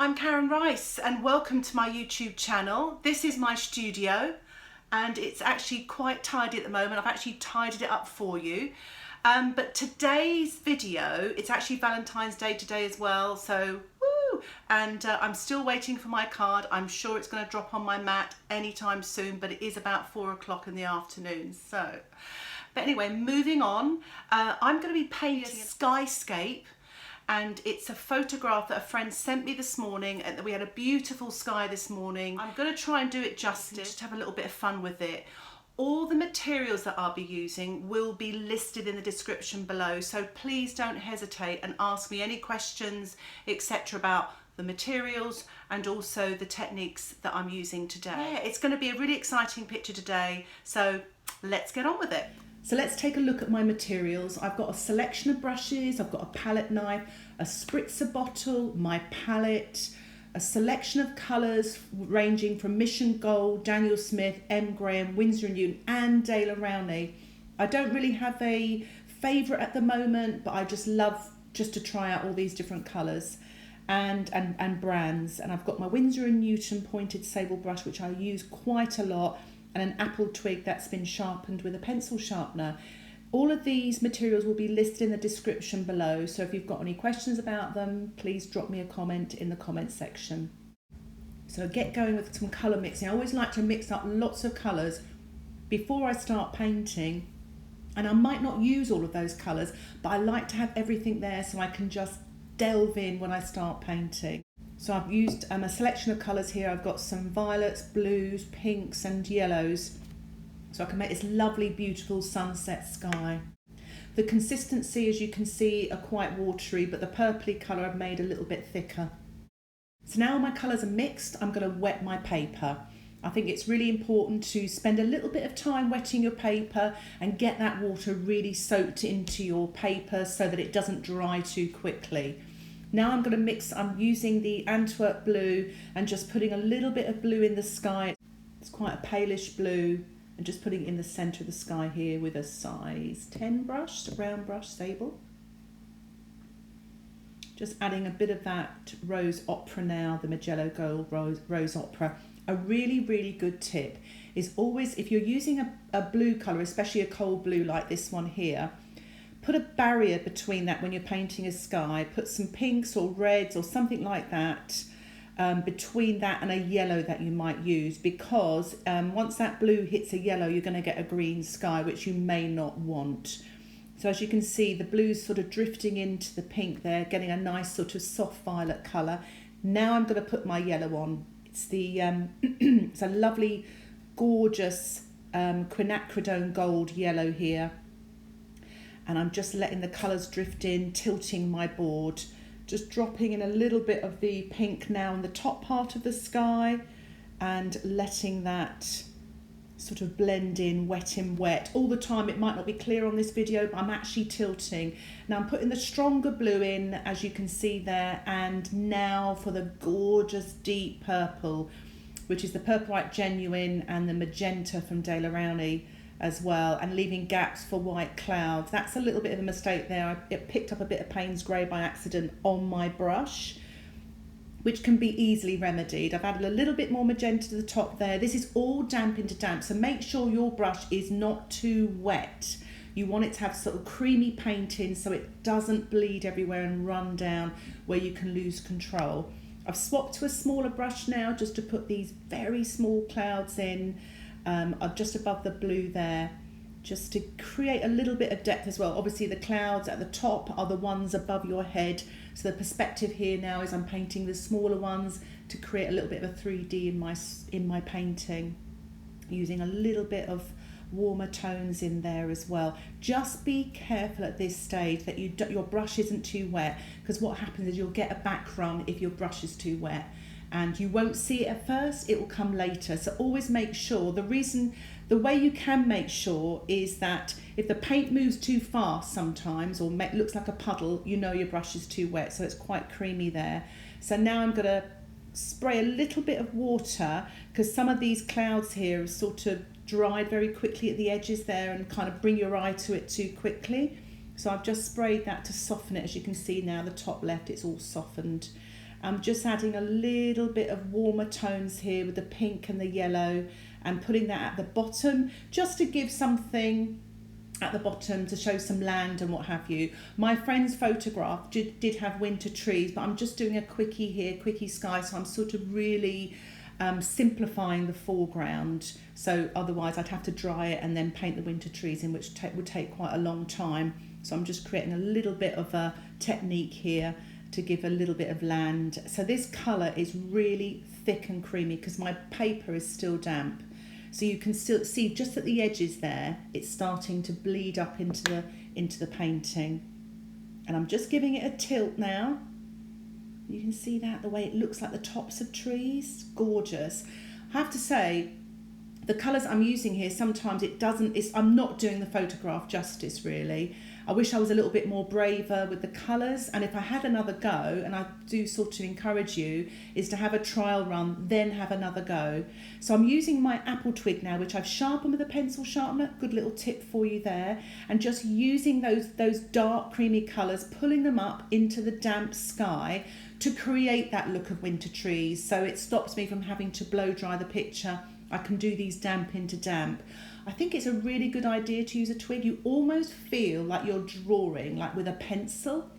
I'm Karen Rice and welcome to my YouTube channel. This is my studio and it's actually quite tidy at the moment. I've actually tidied it up for you. But today's video, it's actually Valentine's Day today as well, so woo! And I'm still waiting for my card. I'm sure it's going to drop on my mat anytime soon, but it is about 4 o'clock in the afternoon. So, but anyway, moving on, I'm going to be painting a skyscape. And it's a photograph that a friend sent me this morning, and we had a beautiful sky this morning. I'm going to try and do it justice, just have a little bit of fun with it. All the materials that I'll be using will be listed in the description below, so please don't hesitate and ask me any questions, etc. about the materials and also the techniques that I'm using today. Yeah, it's going to be a really exciting picture today, so let's get on with it. So let's take a look at my materials. I've got a selection of brushes, I've got a palette knife, a spritzer bottle, my palette, a selection of colours ranging from Mission Gold, Daniel Smith, M. Graham, Winsor & Newton and Dale Rowney. I don't really have a favourite at the moment, but I just love just to try out all these different colours and brands. And I've got my Winsor & Newton pointed sable brush, which I use quite a lot, and an apple twig that's been sharpened with a pencil sharpener. All of these materials will be listed in the description below, so if you've got any questions about them, please drop me a comment in the comment section. So get going with some colour mixing. I always like to mix up lots of colours before I start painting, and I might not use all of those colours, but I like to have everything there so I can just delve in when I start painting. So I've used a selection of colours here. I've got some violets, blues, pinks and yellows. So I can make this lovely, beautiful sunset sky. The consistency, as you can see, are quite watery, but the purpley colour I've made a little bit thicker. So now my colours are mixed, I'm going to wet my paper. I think it's really important to spend a little bit of time wetting your paper and get that water really soaked into your paper so that it doesn't dry too quickly. Now I'm going to mix, I'm using the Antwerp blue and just putting a little bit of blue in the sky. It's quite a palish blue, and just putting it in the centre of the sky here with a size 10 brush, a round brush, sable. Just adding a bit of that rose ochre now, the Magello Gold rose ochre. A really, really good tip is always, if you're using a blue colour, especially a cold blue like this one here, put a barrier between that when you're painting a sky. Put some pinks or reds or something like that between that and a yellow that you might use, because once that blue hits a yellow, you're going to get a green sky, which you may not want. So as you can see, the blue's sort of drifting into the pink there, getting a nice sort of soft violet colour. Now I'm going to put my yellow on. It's the it's a lovely, gorgeous quinacridone gold yellow here. And I'm just letting the colours drift in, tilting my board, just dropping in a little bit of the pink now in the top part of the sky and letting that sort of blend in, wet in wet. All the time, it might not be clear on this video, but I'm actually tilting. Now I'm putting the stronger blue in, as you can see there, and now for the gorgeous deep purple, which is the Purple White Genuine and the magenta from Dale Rowney as well, and leaving gaps for white clouds. That's a little bit of a mistake there. I picked up a bit of Paynes grey by accident on my brush, which can be easily remedied. I've added a little bit more magenta to the top there. This is all damp into damp, so make sure your brush is not too wet. You want it to have sort of creamy paint in so it doesn't bleed everywhere and run down where you can lose control. I've swapped to a smaller brush now just to put these very small clouds in, just above the blue there, just to create a little bit of depth as well. Obviously the clouds at the top are the ones above your head, so the perspective here now is I'm painting the smaller ones to create a little bit of a 3D in my painting, using a little bit of warmer tones in there as well. Just be careful at this stage that your brush isn't too wet, because what happens is you'll get a back run if your brush is too wet. And you won't see it at first, it will come later. So always make sure, the way you can make sure is that if the paint moves too fast sometimes, or looks like a puddle, you know your brush is too wet, so it's quite creamy there. So now I'm going to spray a little bit of water, because some of these clouds here are sort of dried very quickly at the edges there and kind of bring your eye to it too quickly. So I've just sprayed that to soften it. As you can see now, the top left, it's all softened. I'm just adding a little bit of warmer tones here with the pink and the yellow, and putting that at the bottom just to give something at the bottom to show some land and what have you. My friend's photograph did have winter trees, but I'm just doing a quickie here, quickie sky, so I'm sort of really simplifying the foreground. So otherwise I'd have to dry it and then paint the winter trees in, which would take quite a long time. So I'm just creating a little bit of a technique here to give a little bit of land. So this colour is really thick and creamy because my paper is still damp. So you can still see just at the edges there, it's starting to bleed up into the painting. And I'm just giving it a tilt now. You can see that, the way it looks like the tops of trees, gorgeous. I have to say, the colours I'm using here, sometimes I'm not doing the photograph justice really. I wish I was a little bit more braver with the colours, and if I had another go, and I do sort of encourage you, is to have a trial run, then have another go. So I'm using my apple twig now, which I've sharpened with a pencil sharpener, good little tip for you there, and just using those dark creamy colours, pulling them up into the damp sky to create that look of winter trees. So it stops me from having to blow dry the picture. I can do these damp into damp. I think it's a really good idea to use a twig. You almost feel like you're drawing like with a pencil.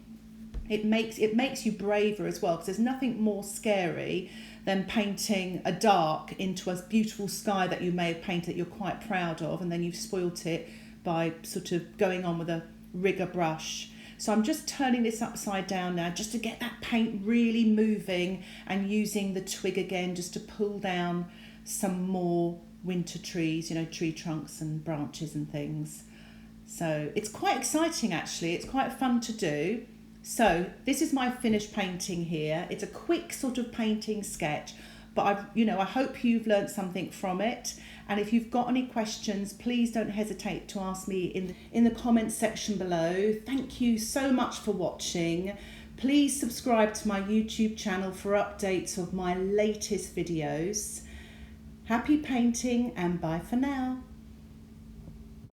It makes you braver as well, because there's nothing more scary than painting a dark into a beautiful sky that you may have painted that you're quite proud of, and then you've spoilt it by sort of going on with a rigger brush. So I'm just turning this upside down now just to get that paint really moving, and using the twig again just to pull down some more winter trees, you know, tree trunks and branches and things. So it's quite exciting actually, it's quite fun to do. So this is my finished painting here. It's a quick sort of painting sketch, but I hope you've learned something from it. And if you've got any questions, please don't hesitate to ask me in the comments section below. Thank you so much for watching. Please subscribe to my YouTube channel for updates of my latest videos. Happy painting, and bye for now.